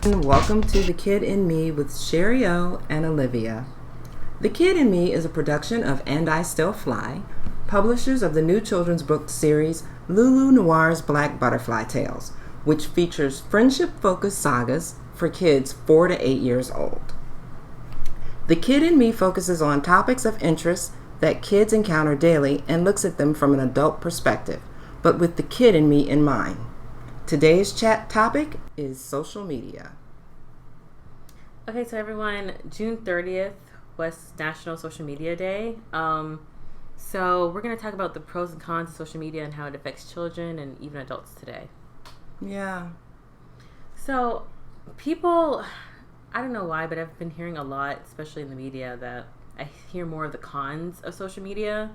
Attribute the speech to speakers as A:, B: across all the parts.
A: Welcome to The Kid in Me with Sherry O and Olivia. The Kid in Me is a production of AndIStillFly, publishers of the new children's book series Lulu Noir's Black Butterfly Tales, which features friendship-focused sagas for kids 4 to 8 years old. The Kid in Me focuses on topics of interest that kids encounter daily and looks at them from an adult perspective, but with the kid in me in mind. Today's chat topic is social media.
B: Okay, so everyone, June 30th was National Social Media Day. So we're going to talk about the pros and cons of social media and how it affects children and even adults today.
A: Yeah.
B: So people, I don't know why, but I've been hearing a lot, especially in the media, that I hear more of the cons of social media.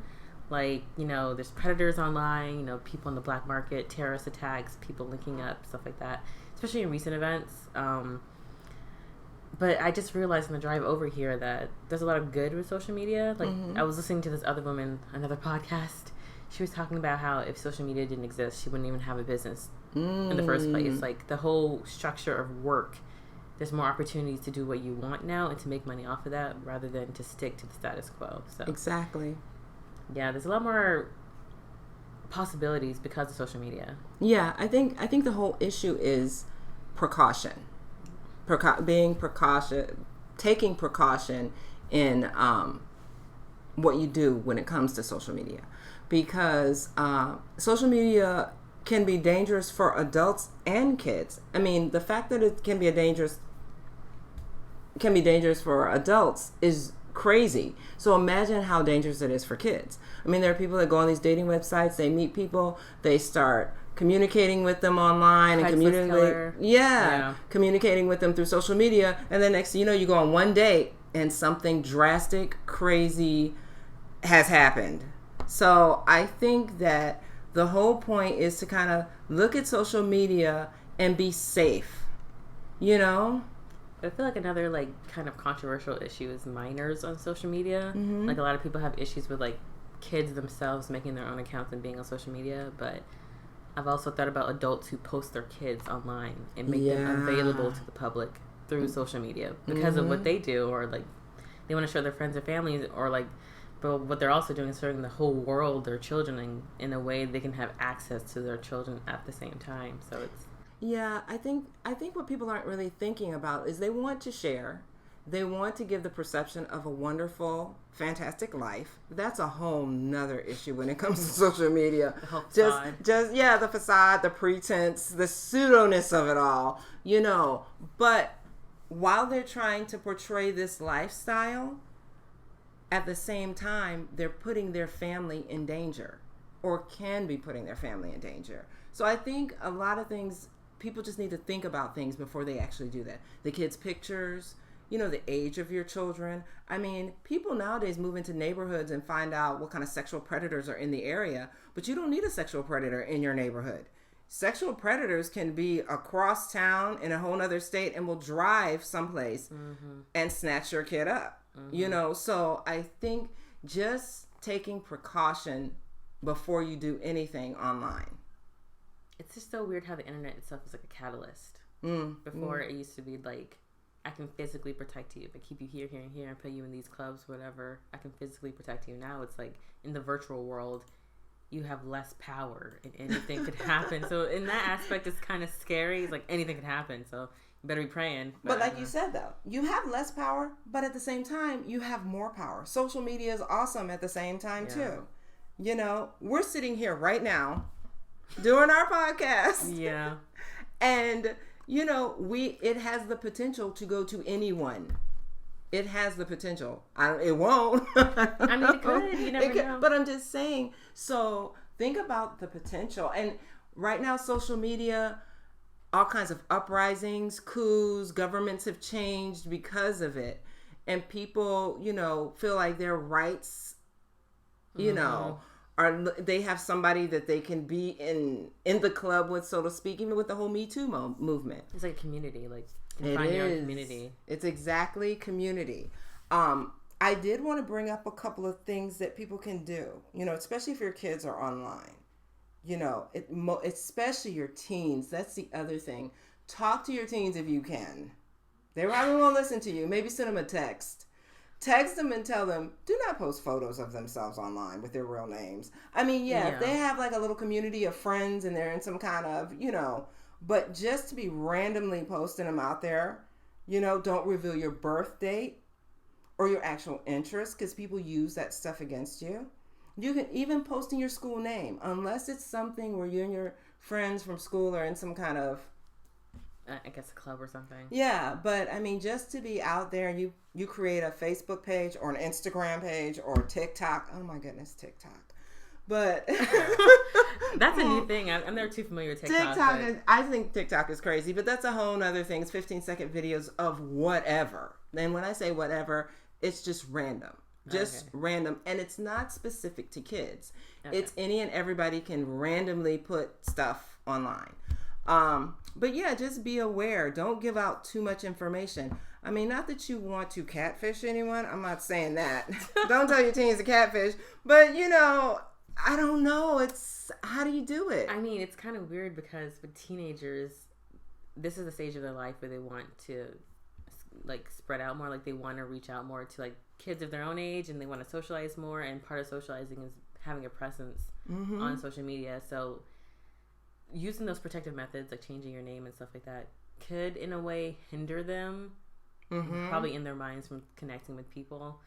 B: Like, there's predators online, people in the black market, terrorist attacks, people linking up, stuff like that, especially in recent events. But I just realized on the drive over here that there's a lot of good with social media. Like, I was listening to this other woman, another podcast. She was talking about how if social media didn't exist, she wouldn't even have a business in the first place. Like, the whole structure of work, there's more opportunities to do what you want now and to make money off of that rather than to stick to the status quo. So
A: Exactly.
B: Yeah, there's a lot more possibilities because of social media.
A: Yeah, I think the whole issue is precaution. Taking precaution in what you do when it comes to social media, because social media can be dangerous for adults and kids. I mean, the fact that it can be dangerous for adults is crazy. So imagine how dangerous it is for kids. I mean, there are people that go on these dating websites, they meet people, they start communicating with them online and communicating with them through social media, and then next thing you know, you go on one date and something drastic, crazy has happened. So I think that the whole point is to kind of look at social media and be safe,
B: I feel like another kind of controversial issue is minors on social media.
A: Mm-hmm.
B: Like, a lot of people have issues with kids themselves making their own accounts and being on social media, but I've also thought about adults who post their kids online and make them available to the public through social media because of what they do, or they want to show their friends or families, or but what they're also doing is showing the whole world their children in a way they can have access to their children at the same time. So it's
A: I think what people aren't really thinking about is they want to share. They want to give the perception of a wonderful, fantastic life. That's a whole nother issue when it comes to social media. The facade, the pretense, the pseudo-ness of it all, But while they're trying to portray this lifestyle, at the same time, they're putting their family in danger, or can be putting their family in danger. So I think a lot of things, people just need to think about things before they actually do that. The kids' pictures, the age of your children. I mean, people nowadays move into neighborhoods and find out what kind of sexual predators are in the area, but you don't need a sexual predator in your neighborhood. Sexual predators can be across town in a whole other state and will drive someplace and snatch your kid up. So I think just taking precaution before you do anything online.
B: It's just so weird how the internet itself is like a catalyst. Before it used to be I can physically protect you. If I keep you here, here, and here, and put you in these clubs, whatever, I can physically protect you. Now it's in the virtual world, you have less power and anything could happen. So in that aspect, it's kind of scary. It's anything could happen. So you better be praying.
A: But like you said, though, you have less power, but at the same time, you have more power. Social media is awesome at the same time, too. We're sitting here right now doing our podcast.
B: Yeah.
A: And, it has the potential to go to anyone. It has the potential. It won't.
B: I mean, it could. You never know.
A: But I'm just saying, so think about the potential. And right now, social media, all kinds of uprisings, coups, governments have changed because of it. And people, feel like their rights, they have somebody that they can be in the club with, so to speak, even with the whole Me Too movement.
B: It's like a community, you find your own community.
A: It's exactly community. I did want to bring up a couple of things that people can do, especially if your kids are online. Especially your teens. That's the other thing. talk to your teens if you can. They probably won't listen to you. Maybe send them a text. Text them and tell them, do not post photos of themselves online with their real names. I mean, yeah, if they have like a little community of friends and they're in some kind of, but just to be randomly posting them out there, don't reveal your birth date or your actual interest, because people use that stuff against you. You can even post in your school name, unless it's something where you and your friends from school are in some kind of,
B: I guess, a club or something.
A: Yeah, but I mean, just to be out there, you create a Facebook page or an Instagram page or TikTok. Oh my goodness, TikTok. But
B: that's a new thing. I'm never too familiar with TikTok.
A: I think TikTok is crazy, but that's a whole other thing. It's 15-second videos of whatever. And when I say whatever, it's just random. Random. And it's not specific to kids. Okay. It's any and everybody can randomly put stuff online. But yeah, just be aware. Don't give out too much information. I mean, not that you want to catfish anyone. I'm not saying that. Don't tell your teens to catfish. But, I don't know. How do you do it?
B: I mean, it's kind of weird because with teenagers, this is the stage of their life where they want to like spread out more. Like they want to reach out more to like kids of their own age, and they want to socialize more. And part of socializing is having a presence on social media. So using those protective methods, like changing your name and stuff like that, could in a way hinder them, probably in their minds, from connecting with people.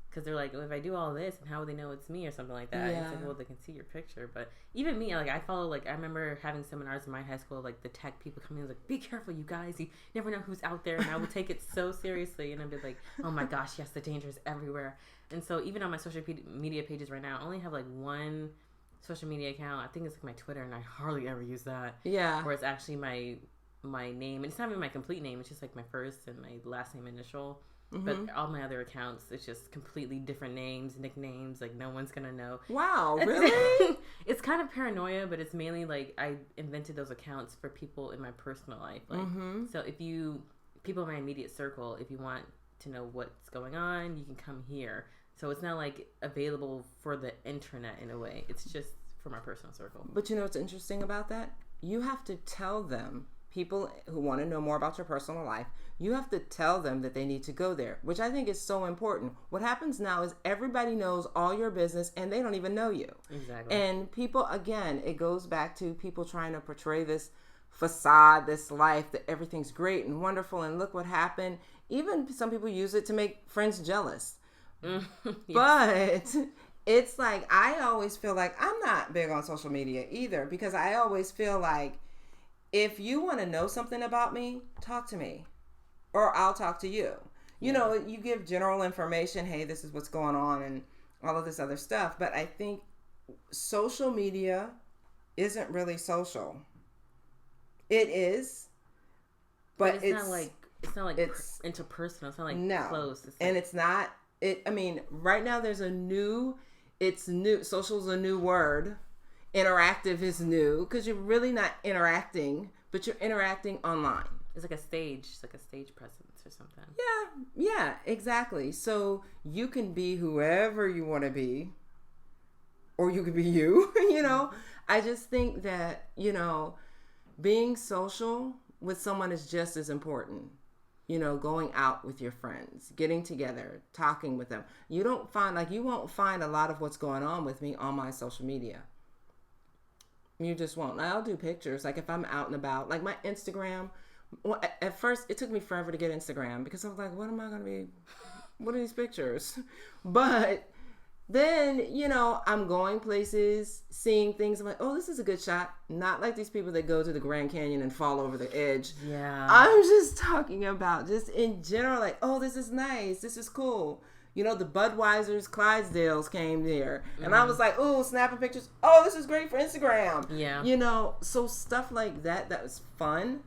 B: Because they're like, well, if I do all this, and how would they know it's me or something like that? Yeah. It's like, well, they can see your picture. But even me, like, I follow, like, I remember having seminars in my high school, like, the tech people coming in, like, be careful, you guys. You never know who's out there. And I would take it so seriously. And I'd be like, oh my gosh, yes, the danger is everywhere. And so even on my social media pages right now, I only have, like, one social media account. I think it's, like, my Twitter, and I hardly ever use that.
A: Yeah.
B: Where it's actually my name. And it's not even my complete name. It's just, like, my first and my last name initial. But all my other accounts, it's just completely different names, nicknames. Like, no one's going to know.
A: Wow, really?
B: It's kind of paranoia, but it's mainly, like, I invented those accounts for people in my personal life. Like, so people in my immediate circle, if you want to know what's going on, you can come here. So it's not, like, available for the internet in a way. It's just for my personal circle.
A: But you know what's interesting about that? You have to tell them, people who want to know more about your personal life, you have to tell them that they need to go there, which I think is so important. What happens now is everybody knows all your business and they don't even know you.
B: Exactly.
A: And people, again, it goes back to people trying to portray this facade, this life, that everything's great and wonderful and look what happened. Even some people use it to make friends jealous. Yes. But it's like, I always feel like I'm not big on social media either, because I always feel like if you want to know something about me, talk to me. Or I'll talk to you. You know, you give general information. Hey, this is what's going on and all of this other stuff. But I think social media isn't really social. It is. But
B: it's not like it's interpersonal. It's not like close. It's like,
A: and it's not. I mean, right now there's it's new. Social's a new word. Interactive is new, because you're really not interacting, but you're interacting online.
B: It's like a stage. It's like a stage presence or something.
A: Yeah, exactly. So you can be whoever you want to be, or you could be you, I just think that, being social with someone is just as important. Going out with your friends, getting together, talking with them. You won't find a lot of what's going on with me on my social media. You just won't. I'll do pictures. Like if I'm out and about, like my Instagram. Well, at first, it took me forever to get Instagram, because I was like, what are these pictures? But then, I'm going places, seeing things. I'm like, oh, this is a good shot. Not like these people that go to the Grand Canyon and fall over the edge.
B: Yeah.
A: I'm just talking about just in general, like, oh, this is nice. This is cool. The Budweiser's, Clydesdales came there. And I was like, oh, snapping pictures. Oh, this is great for Instagram.
B: Yeah.
A: So stuff like that was fun.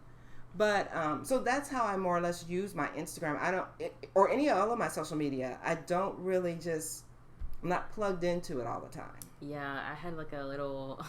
A: But, so that's how I more or less use my Instagram. Or all of my social media. I don't really I'm not plugged into it all the time.
B: Yeah, I had like a little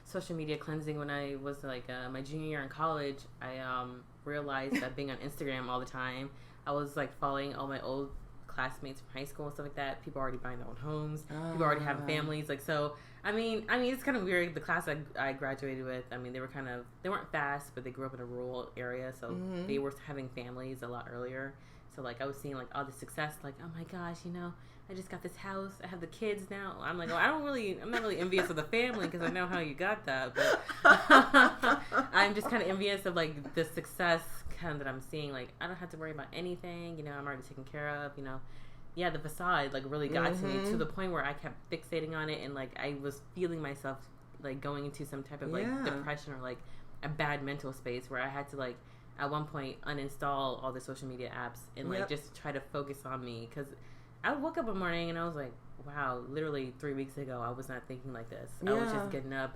B: social media cleansing when I was like my junior year in college. I realized that being on Instagram all the time, I was like following all my old classmates from high school and stuff like that. People are already buying their own homes. People are already having families. Like, so, I mean, it's kind of weird. The class I graduated with, I mean, they weren't fast, but they grew up in a rural area. So they were having families a lot earlier. So, like, I was seeing, like, all the success. Like, oh, my gosh, you know, I just got this house. I have the kids now. I'm like, well, I'm not really envious of the family because I know how you got that. But I'm just kind of envious of, like, the success kind of that I'm seeing. Like, I don't have to worry about anything. You know, I'm already taken care of, you know. Yeah, the facade, like, really got to me to the point where I kept fixating on it. And, like, I was feeling myself, like, going into some type of, like, depression or, like, a bad mental space where I had to, like, at one point uninstall all the social media apps and like just try to focus on me, because I woke up one morning and I was like, wow, literally 3 weeks ago I was not thinking like this. I was just getting up,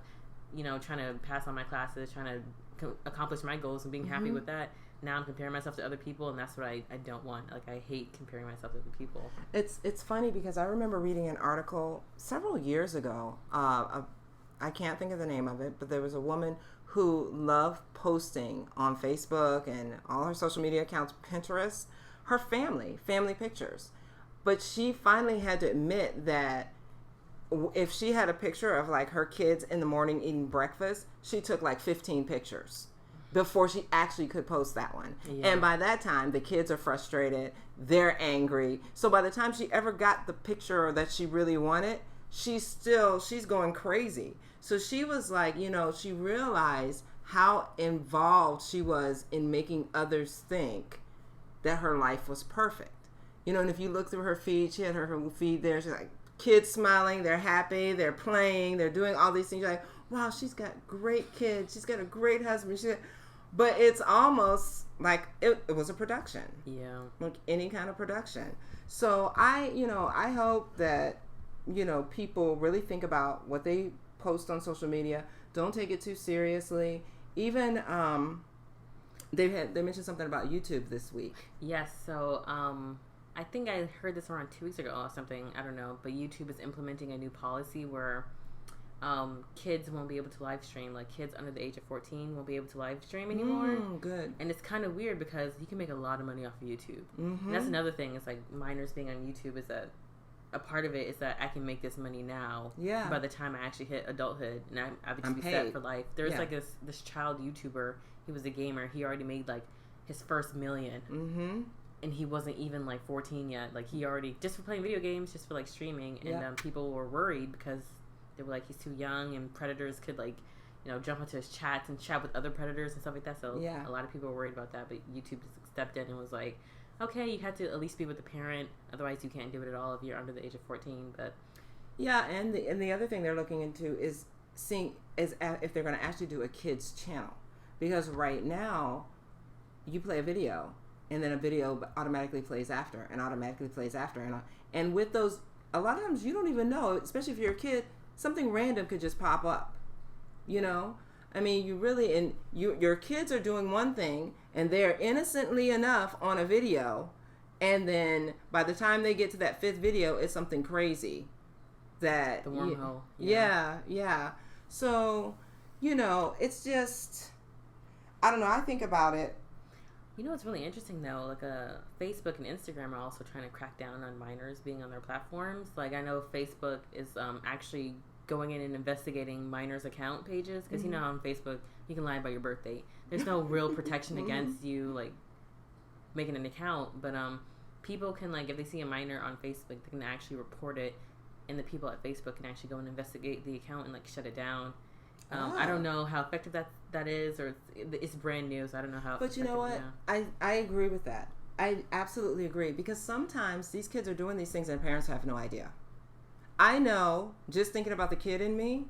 B: you know, trying to pass on my classes, trying to accomplish my goals and being happy with that. Now I'm comparing myself to other people, and that's what I don't want. Like, I hate comparing myself to other people.
A: It's funny because I remember reading an article several years ago. I can't think of the name of it, but there was a woman who loved posting on Facebook and all her social media accounts, Pinterest, her family pictures. But she finally had to admit that if she had a picture of like her kids in the morning eating breakfast, she took like 15 pictures before she actually could post that one. Yeah. And by that time, the kids are frustrated, they're angry. So by the time she ever got the picture that she really wanted, she's going crazy. So she was like, you know, she realized how involved she was in making others think that her life was perfect. You know, and if you look through her feed, she had her feed there. She's like, kids smiling, they're happy, they're playing, they're doing all these things. You're like, wow, she's got great kids. She's got a great husband. But it's almost like it was a production.
B: Yeah.
A: Like any kind of production. So I hope that, you know, people really think about what they post on social media. Don't take it too seriously. Even they mentioned something about YouTube this week.
B: Yes. So I think I heard this around 2 weeks ago or something. I don't know. But YouTube is implementing a new policy where kids won't be able to live stream. Like, kids under the age of 14 won't be able to live stream anymore.
A: Good.
B: And it's kind of weird because you can make a lot of money off of YouTube. And that's another thing. It's like minors being on YouTube is that a part of it is that I can make this money now. Yeah. By the time I actually hit adulthood, and I would just be set for life. There's like this child YouTuber. He was a gamer. He already made like his first $1 million. And he wasn't even like 14 yet. Like, he already, just for playing video games, just for like streaming. And people were worried because they were like, he's too young, and predators could, like, you know, jump into his chats and chat with other predators and stuff like that. So a lot of people were worried about that. But YouTube just stepped in and was like, okay, you have to at least be with the parent. Otherwise, you can't do it at all if you're under the age of 14. But
A: and the other thing they're looking into is seeing if they're going to actually do a kids channel, because right now you play a video and then a video automatically plays after and with those, a lot of times you don't even know, especially if you're a kid, something random could just pop up. You know, I mean, your kids are doing one thing and they're innocently enough on a video, and then by the time they get to that fifth video, it's something crazy. That
B: the wormhole.
A: Yeah. So, you know, it's just, I don't know. I think about it.
B: You know what's really interesting though? Like, Facebook and Instagram are also trying to crack down on minors being on their platforms. Like, I know Facebook is actually going in and investigating minors' account pages, because you know on Facebook you can lie about your birth date. There's no real protection against you like making an account, but people can, like, if they see a minor on Facebook, they can actually report it, and the people at Facebook can actually go and investigate the account and like shut it down. I don't know how effective that is, or it's brand new, so I don't know how.
A: But you know what? I agree with that. I absolutely agree, because sometimes these kids are doing these things and parents have no idea. I know, just thinking about the kid in me,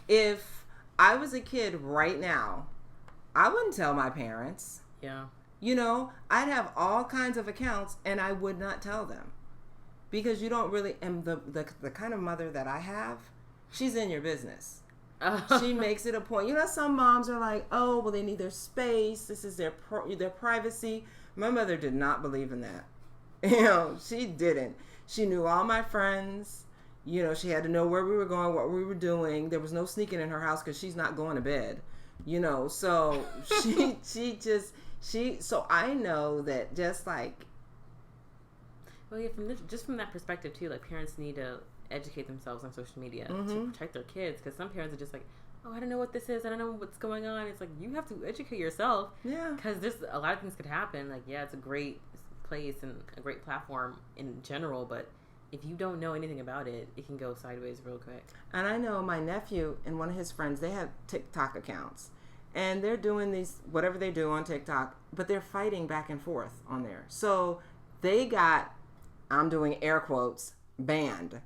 A: if I was a kid right now, I wouldn't tell my parents.
B: Yeah.
A: You know, I'd have all kinds of accounts and I would not tell them, because you don't really, and the kind of mother that I have, she's in your business. She makes it a point. You know, some moms are like, oh, well, they need their space. This is their privacy. My mother did not believe in that. You know, she didn't. She knew all my friends. You know, she had to know where we were going, what we were doing. There was no sneaking in her house because she's not going to bed. You know, so so I know that just like.
B: Well, yeah, from that perspective too, like parents need to educate themselves on social media to protect their kids, because some parents are just like, oh, I don't know what this is, I don't know what's going on. It's like, you have to educate yourself, because there's a lot of things could happen. Like, yeah, it's a great place and a great platform in general, but if you don't know anything about it, it can go sideways real quick.
A: And I know my nephew and one of his friends, they have TikTok accounts, and they're doing these, whatever they do on TikTok, but they're fighting back and forth on there. So they got, I'm doing air quotes, banned.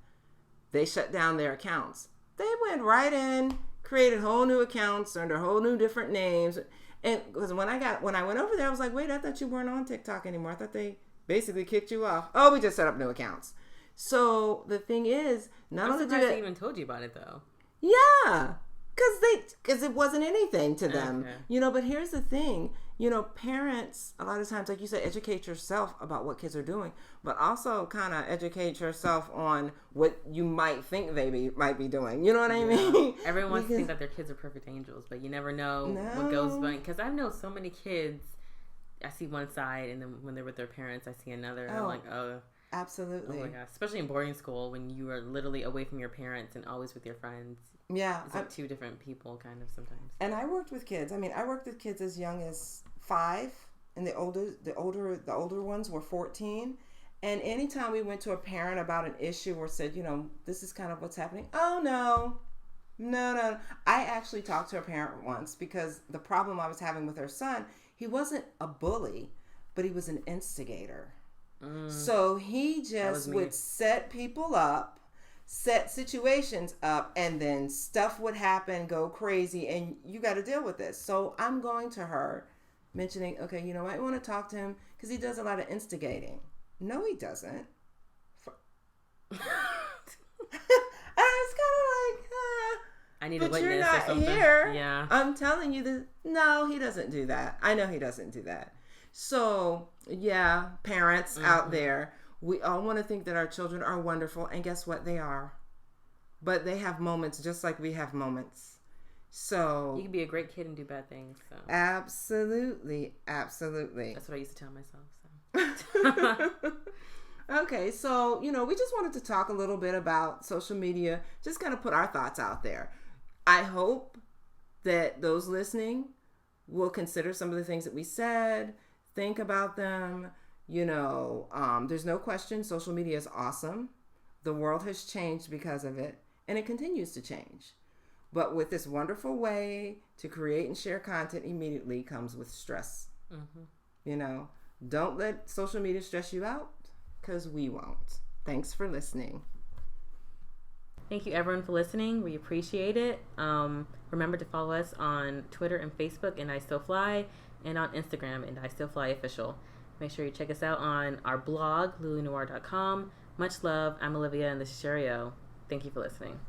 A: They shut down their accounts. They went right in, created whole new accounts under whole new different names. And because when I went over there, I was like, wait, I thought you weren't on TikTok anymore. I thought they basically kicked you off. Oh, we just set up new accounts. So the thing is, not only do
B: they even told you about it though.
A: Yeah, because it wasn't anything to them, But here's the thing, parents a lot of times, like you said, educate yourself about what kids are doing, but also kind of educate yourself on what you might think they might be doing. You know what I mean?
B: Everyone wants to think that their kids are perfect angels, but you never know what goes on. Because I know so many kids. I see one side, and then when they're with their parents, I see another. And I'm like, oh.
A: Absolutely.
B: Oh my gosh. Especially in boarding school, when you are literally away from your parents and always with your friends.
A: Yeah.
B: It's like two different people kind of sometimes.
A: And I worked with kids. I mean, I worked with kids as young as 5, and the older ones were 14. And anytime we went to a parent about an issue or said, this is kind of what's happening. Oh, no. I actually talked to a parent once because the problem I was having with her son, he wasn't a bully, but he was an instigator. So he just would set people up, set situations up, and then stuff would happen, go crazy, and you got to deal with this. So I'm going to her mentioning, okay, I want to talk to him because he does a lot of instigating. No, he doesn't. I was kind of like,
B: I need
A: but
B: a witness
A: you're not
B: or something.
A: Here.
B: Yeah.
A: I'm telling you that, no, he doesn't do that. I know he doesn't do that. So, yeah, parents out there, we all want to think that our children are wonderful, and guess what? They are. But they have moments just like we have moments. So
B: you can be a great kid and do bad things. So.
A: Absolutely.
B: That's what I used to tell myself. So.
A: Okay, so, we just wanted to talk a little bit about social media, just kind of put our thoughts out there. I hope that those listening will consider some of the things that we said, think about them. There's no question social media is awesome. The world has changed because of it, and it continues to change. But with this wonderful way to create and share content immediately comes with stress. Don't let social media stress you out, because we won't. Thanks for listening.
B: Thank you, everyone, for listening. We appreciate it. Remember to follow us on Twitter and Facebook, AndIStillFly, and on Instagram, AndIStillFly Official. Make sure you check us out on our blog, lulunoir.com. Much love. I'm Olivia, and this is Sherio. Thank you for listening.